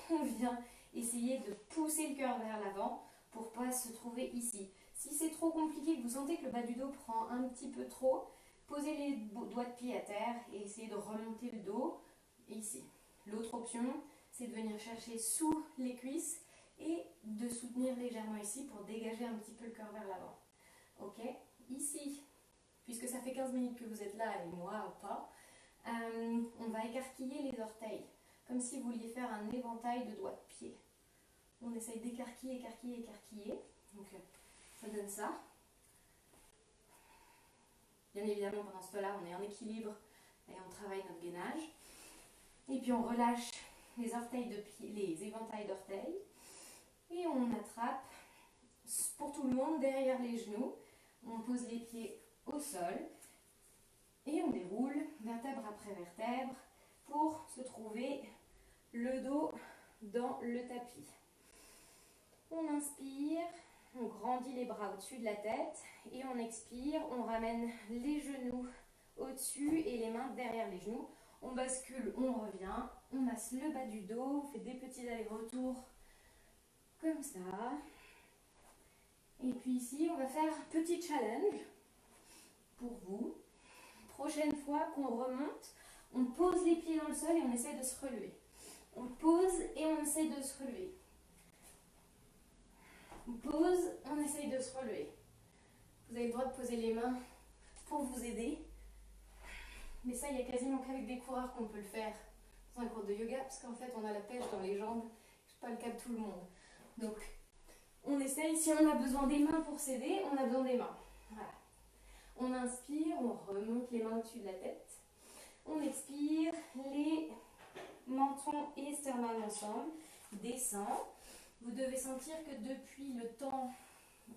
On vient essayer de pousser le cœur vers l'avant pour ne pas se trouver ici. Si c'est trop compliqué, que vous sentez que le bas du dos prend un petit peu trop, posez les doigts de pied à terre et essayez de remonter le dos ici. L'autre option, c'est de venir chercher sous les cuisses et de soutenir légèrement ici pour dégager un petit peu le cœur vers l'avant. Ok, ici, puisque ça fait 15 minutes que vous êtes là et moi pas, on va écarquiller les orteils, comme si vous vouliez faire un éventail de doigts de pied. On essaye d'écarquiller, écarquiller, écarquiller. Donc ça donne ça. Bien évidemment, pendant ce temps-là, on est en équilibre et on travaille notre gainage. Et puis on relâche les orteils de pied, les éventails d'orteils. Et on attrape, pour tout le monde, derrière les genoux. On pose les pieds au sol. Et on déroule vertèbre après vertèbre pour se trouver le dos dans le tapis. On inspire, on grandit les bras au-dessus de la tête et on expire, on ramène les genoux au-dessus et les mains derrière les genoux. On bascule, on revient, on masse le bas du dos, on fait des petits allers-retours comme ça. Et puis ici, on va faire un petit challenge pour vous. Prochaine fois qu'on remonte, on pose les pieds dans le sol et on essaie de se relever. On pose et on essaie de se relever. On pose, on essaye de se relever. Vous avez le droit de poser les mains pour vous aider. Mais ça, il n'y a quasiment qu'avec des coureurs qu'on peut le faire dans un cours de yoga, parce qu'en fait, on a la pêche dans les jambes. Ce n'est pas le cas de tout le monde. Donc, on essaye, si on a besoin des mains pour s'aider, on a besoin des mains. Voilà. On inspire, on remonte les mains au-dessus de la tête. On expire, les menton et sternum ensemble, descend. Vous devez sentir que depuis le temps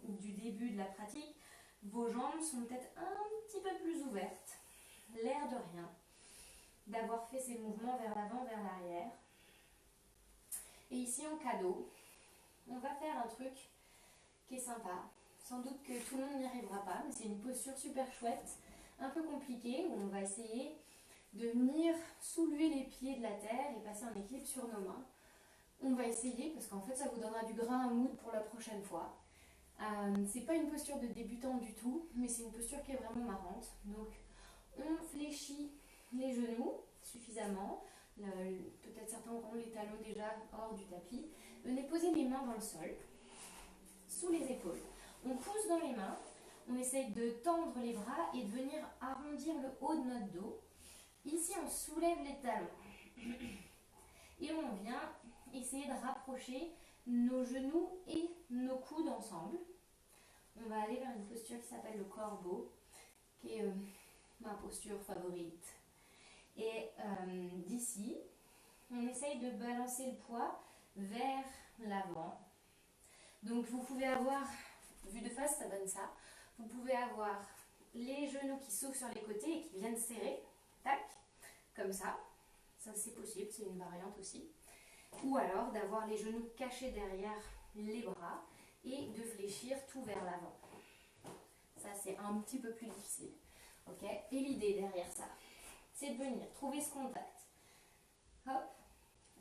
du début de la pratique, vos jambes sont peut-être un petit peu plus ouvertes. L'air de rien, d'avoir fait ces mouvements vers l'avant, vers l'arrière. Et ici en cadeau, on va faire un truc qui est sympa. Sans doute que tout le monde n'y arrivera pas, mais c'est une posture super chouette, un peu compliquée, où on va essayer de venir soulever les pieds de la terre et passer en équilibre sur nos mains. On va essayer, parce qu'en fait ça vous donnera du grain à moudre pour la prochaine fois. C'est pas une posture de débutant du tout, mais c'est une posture qui est vraiment marrante. Donc on fléchit les genoux suffisamment. Peut-être certains auront les talons déjà hors du tapis. Venez poser les mains dans le sol, sous les épaules. On pousse dans les mains, on essaye de tendre les bras et de venir arrondir le haut de notre dos. Ici, on soulève les talons. Et on vient essayer de rapprocher nos genoux et nos coudes ensemble. On va aller vers une posture qui s'appelle le corbeau, qui est ma posture favorite. Et d'ici, on essaye de balancer le poids vers l'avant. Donc vous pouvez avoir, vu de face ça donne ça, vous pouvez avoir les genoux qui s'ouvrent sur les côtés et qui viennent serrer, tac, comme ça c'est possible, c'est une variante aussi. Ou alors d'avoir les genoux cachés derrière les bras et de fléchir tout vers l'avant. Ça c'est un petit peu plus difficile. Okay. Et l'idée derrière ça, c'est de venir trouver ce contact. Hop.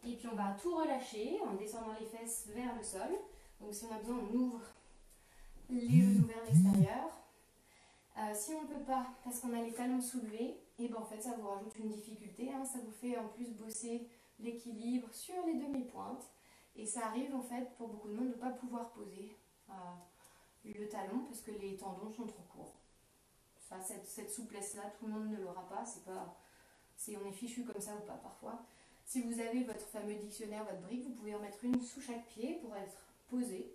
Et puis on va tout relâcher en descendant les fesses vers le sol. Donc si on a besoin, on ouvre les genoux vers l'extérieur. Si on ne peut pas, parce qu'on a les talons soulevés, et ben en fait ça vous rajoute une difficulté. Ça vous fait en plus bosser l'équilibre sur les demi-pointes. Et ça arrive en fait pour beaucoup de monde de ne pas pouvoir poser le talon parce que les tendons sont trop courts. Ça, cette souplesse-là, tout le monde ne l'aura pas. On est fichu comme ça ou pas parfois. Si vous avez votre fameux dictionnaire, votre brique, vous pouvez en mettre une sous chaque pied pour être posé.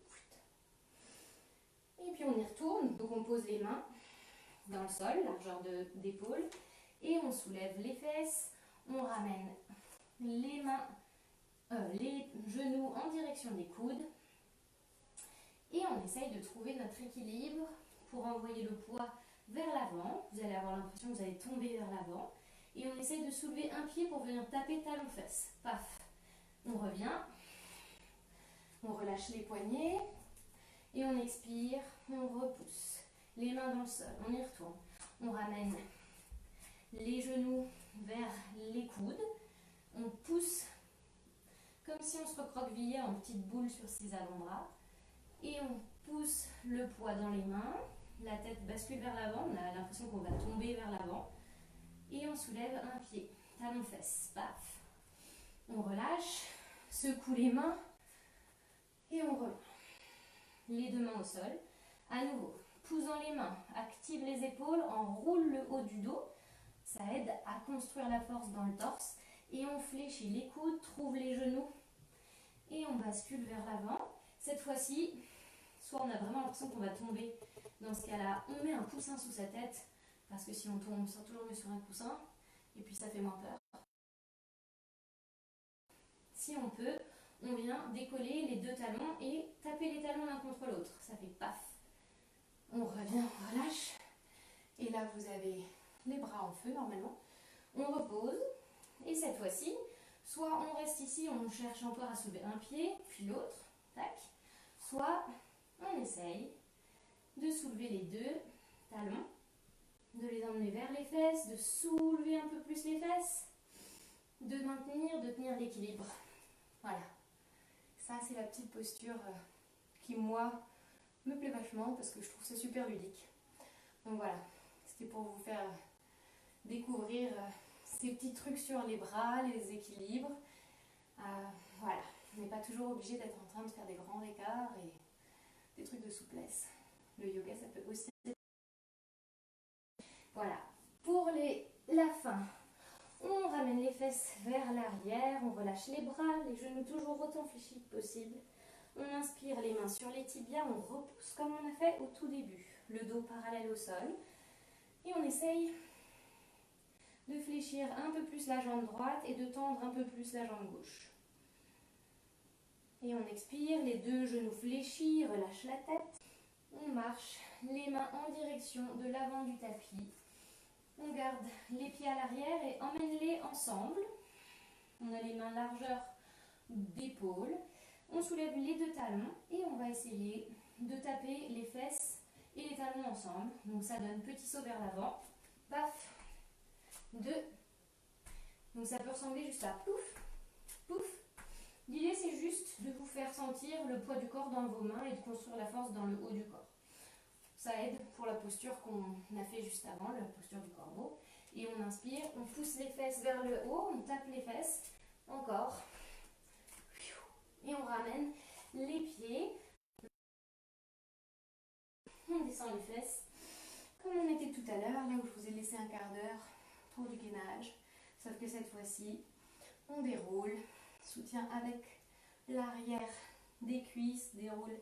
Et puis on y retourne. Donc on pose les mains dans le sol, largeur d'épaule. Et on soulève les fesses. On ramène les mains, les genoux en direction des coudes. Et on essaye de trouver notre équilibre pour envoyer le poids vers l'avant. Vous allez avoir l'impression que vous allez tomber vers l'avant. Et on essaye de soulever un pied pour venir taper talon-fesse. Paf. On revient. On relâche les poignets. Et on expire. On repousse. Les mains dans le sol. On y retourne. On ramène les genoux vers les coudes. On pousse comme si on se recroquevillait en petite boule sur ses avant-bras. Et on pousse le poids dans les mains. La tête bascule vers l'avant. On a l'impression qu'on va tomber vers l'avant. Et on soulève un pied. Talon-fesse. Paf. On relâche. Secoue les mains. Et on revient. Les deux mains au sol. À nouveau, pouce dans les mains. Active les épaules. Enroule le haut du dos. Ça aide à construire la force dans le torse. Et on fléchit les coudes, trouve les genoux. Et on bascule vers l'avant. Cette fois-ci, soit on a vraiment l'impression qu'on va tomber. Dans ce cas-là, on met un coussin sous sa tête. Parce que si on tombe, on sort toujours mieux sur un coussin. Et puis ça fait moins peur. Si on peut, on vient décoller les deux talons et taper les talons l'un contre l'autre. Ça fait paf. On revient, on relâche. Et là, vous avez les bras en feu normalement. On repose. Et cette fois-ci, soit on reste ici, on cherche encore à soulever un pied, puis l'autre. Tac. Soit on essaye de soulever les deux talons, de les emmener vers les fesses, de soulever un peu plus les fesses, de maintenir, de tenir l'équilibre. Voilà. Ça, c'est la petite posture qui, moi, me plaît vachement parce que je trouve ça super ludique. Donc voilà, c'était pour vous faire découvrir ces petits trucs sur les bras, les équilibres. Voilà, on n'est pas toujours obligé d'être en train de faire des grands écarts et des trucs de souplesse. Le yoga, ça peut aussi... Voilà, pour la fin, on ramène les fesses vers l'arrière, on relâche les bras, les genoux toujours autant fléchis que possible. On inspire les mains sur les tibias, on repousse comme on a fait au tout début. Le dos parallèle au sol. Et on essaye de fléchir un peu plus la jambe droite et de tendre un peu plus la jambe gauche. Et on expire, les deux genoux fléchis, relâche la tête. On marche les mains en direction de l'avant du tapis. On garde les pieds à l'arrière et emmène-les ensemble. On a les mains largeur d'épaule. On soulève les deux talons et on va essayer de taper les fesses et les talons ensemble. Donc ça donne petit saut vers l'avant. Paf. 2. Donc ça peut ressembler juste à pouf, pouf. L'idée c'est juste de vous faire sentir le poids du corps dans vos mains et de construire la force dans le haut du corps. Ça aide pour la posture qu'on a fait juste avant, la posture du corbeau. Et on inspire, on pousse les fesses vers le haut, on tape les fesses, encore. Et on ramène les pieds. On descend les fesses, comme on était tout à l'heure, là où je vous ai laissé un quart d'heure pour du gainage. Sauf que cette fois-ci, on déroule, soutien avec l'arrière des cuisses, déroule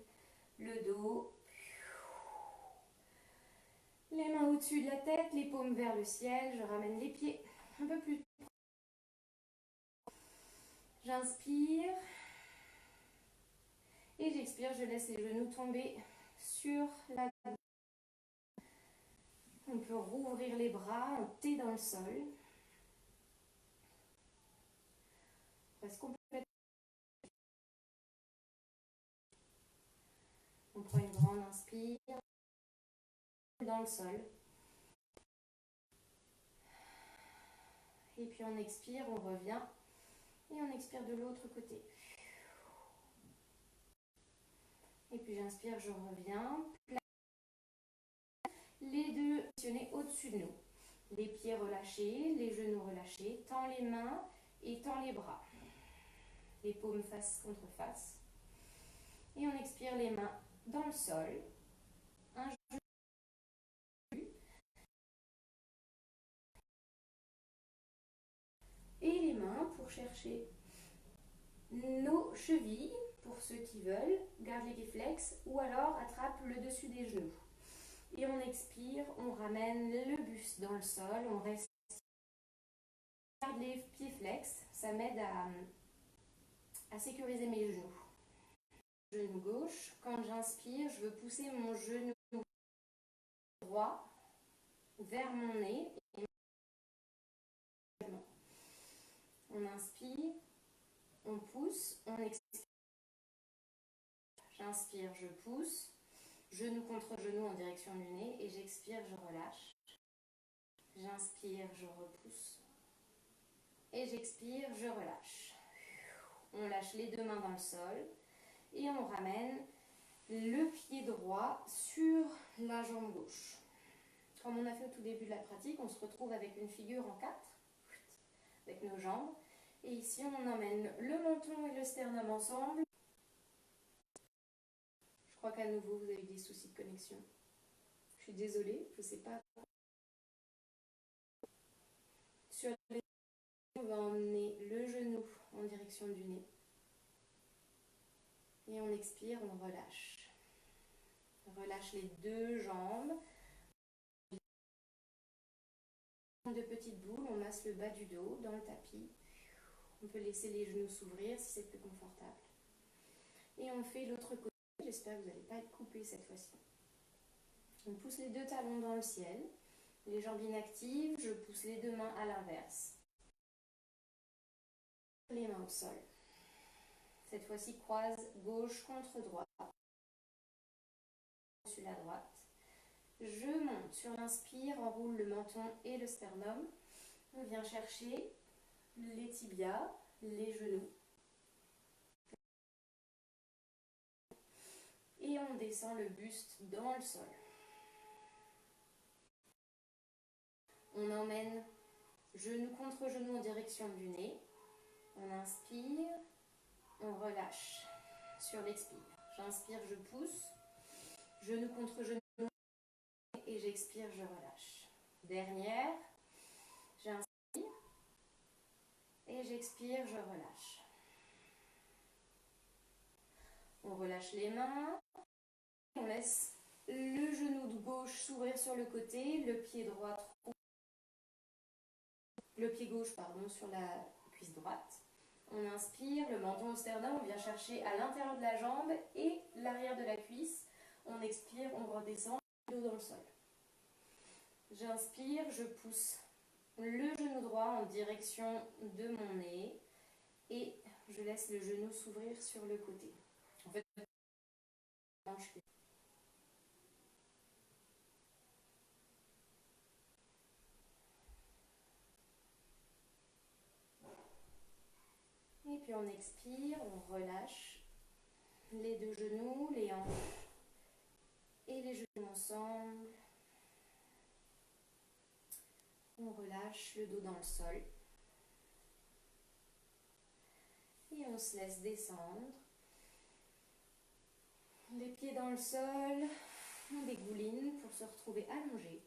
le dos. Les mains au-dessus de la tête, les paumes vers le ciel. Je ramène les pieds un peu plus. J'inspire. Et j'expire, je laisse les genoux tomber sur la table. On peut rouvrir les bras, on T dans le sol. On reste complètement. On prend une grande inspire dans le sol. Et puis on expire, on revient. Et on expire de l'autre côté. Et puis j'inspire, je reviens. Les deux positionnés au-dessus de nous. Les pieds relâchés, les genoux relâchés. Tends les mains et tends les bras. Les paumes face contre face. Et on expire les mains dans le sol. Un genou. Et les mains pour chercher nos chevilles. Pour ceux qui veulent, garde les pieds flex ou alors attrape le dessus des genoux. Et on expire, on ramène le buste dans le sol, on reste. Garde les pieds flex, ça m'aide à sécuriser mes genoux. Genou gauche, quand j'inspire, je veux pousser mon genou droit vers mon nez On inspire, on pousse, on expire. J'inspire, je pousse, genou contre genou en direction du nez et j'expire, je relâche. J'inspire, je repousse et j'expire, je relâche. On lâche les deux mains dans le sol et on ramène le pied droit sur la jambe gauche. Comme on a fait au tout début de la pratique, on se retrouve avec une figure en 4, avec nos jambes. Et ici, on emmène le menton et le sternum ensemble. Je crois qu'à nouveau, vous avez des soucis de connexion. Je suis désolée, je ne sais pas. Sur les on va emmener le genou en direction du nez. Et on expire, on relâche. On relâche les deux jambes. De petites boules, on masse le bas du dos dans le tapis. On peut laisser les genoux s'ouvrir si c'est plus confortable. Et on fait l'autre côté. J'espère que vous n'allez pas être coupé cette fois-ci. On pousse les deux talons dans le ciel. Les jambes inactives, je pousse les deux mains à l'inverse. Les mains au sol. Cette fois-ci, croise gauche contre droite. Sur la droite. Je monte sur l'inspire, enroule le menton et le sternum. On vient chercher les tibias, les genoux. Et on descend le buste dans le sol. On emmène genou contre genou en direction du nez. On inspire, on relâche sur l'expire. J'inspire, je pousse, genou contre genou et j'expire, je relâche. Dernière, j'inspire et j'expire, je relâche. On relâche les mains, on laisse le genou de gauche s'ouvrir sur le côté, le pied droit, le pied gauche pardon, sur la cuisse droite. On inspire, le menton au sternum, on vient chercher à l'intérieur de la jambe et l'arrière de la cuisse. On expire, on redescend, le dos dans le sol. J'inspire, je pousse le genou droit en direction de mon nez et je laisse le genou s'ouvrir sur le côté. En fait, et puis on expire, on relâche les deux genoux, les hanches et les genoux ensemble. On relâche le dos dans le sol. Et on se laisse descendre. Les pieds dans le sol, on dégouline pour se retrouver allongé.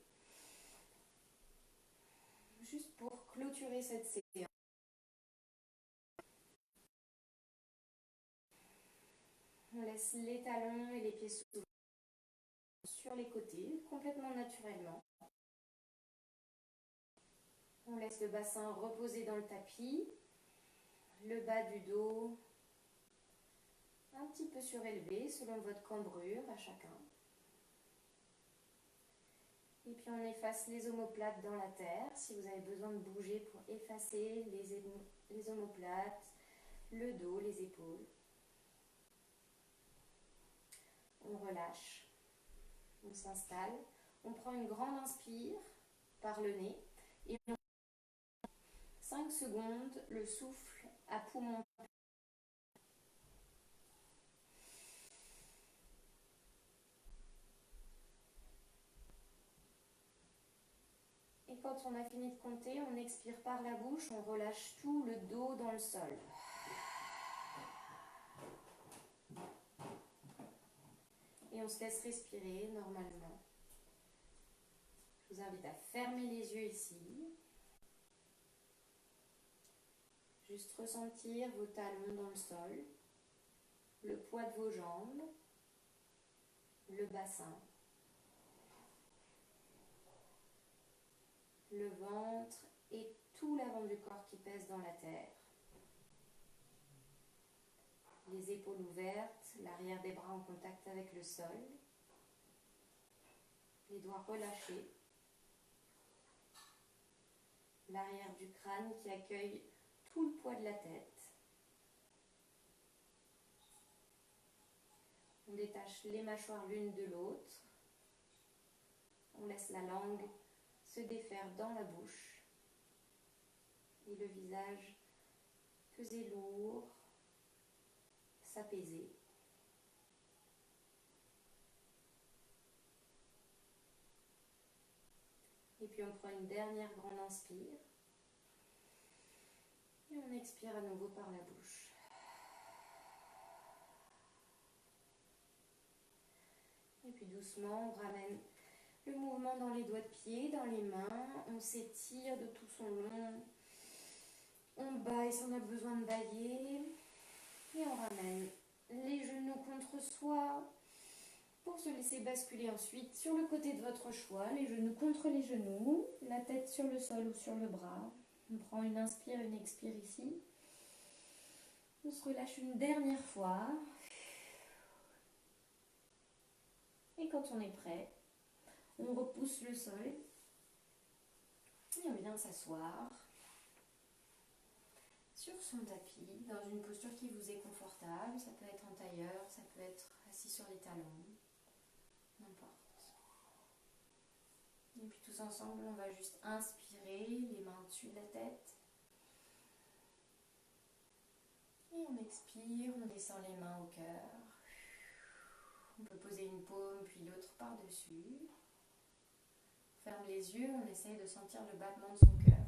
Juste pour clôturer cette séance. On laisse les talons et les pieds s'ouvrir sur les côtés, complètement naturellement. On laisse le bassin reposer dans le tapis, le bas du dos un petit peu surélevé selon votre cambrure à chacun. Et puis on efface les omoplates dans la terre, si vous avez besoin de bouger pour effacer les omoplates, le dos, les épaules. On relâche, on s'installe, on prend une grande inspire par le nez et on 5 secondes, le souffle à poumon. Et quand on a fini de compter, on expire par la bouche, on relâche tout le dos dans le sol. Et on se laisse respirer normalement. Je vous invite à fermer les yeux ici. Juste ressentir vos talons dans le sol, le poids de vos jambes, le bassin, le ventre et tout l'avant du corps qui pèse dans la terre. Les épaules ouvertes, l'arrière des bras en contact avec le sol, les doigts relâchés, l'arrière du crâne qui accueille tout le poids de la tête. On détache les mâchoires l'une de l'autre. On laisse la langue se défaire dans la bouche. Et le visage peser lourd, s'apaiser. Et puis on prend une dernière grande inspire. Et on expire à nouveau par la bouche. Et puis doucement, on ramène le mouvement dans les doigts de pied, dans les mains. On s'étire de tout son long. On baille si on a besoin de bailler. Et on ramène les genoux contre soi pour se laisser basculer ensuite sur le côté de votre choix. Les genoux contre les genoux, la tête sur le sol ou sur le bras. On prend une inspire, une expire ici. On se relâche une dernière fois. Et quand on est prêt, on repousse le sol. Et on vient s'asseoir sur son tapis, dans une posture qui vous est confortable. Ça peut être en tailleur, ça peut être assis sur les talons, n'importe. Et puis tous ensemble, on va juste inspirer, les mains au-dessus de la tête. Et on expire, on descend les mains au cœur. On peut poser une paume puis l'autre par-dessus. On ferme les yeux, on essaye de sentir le battement de son cœur.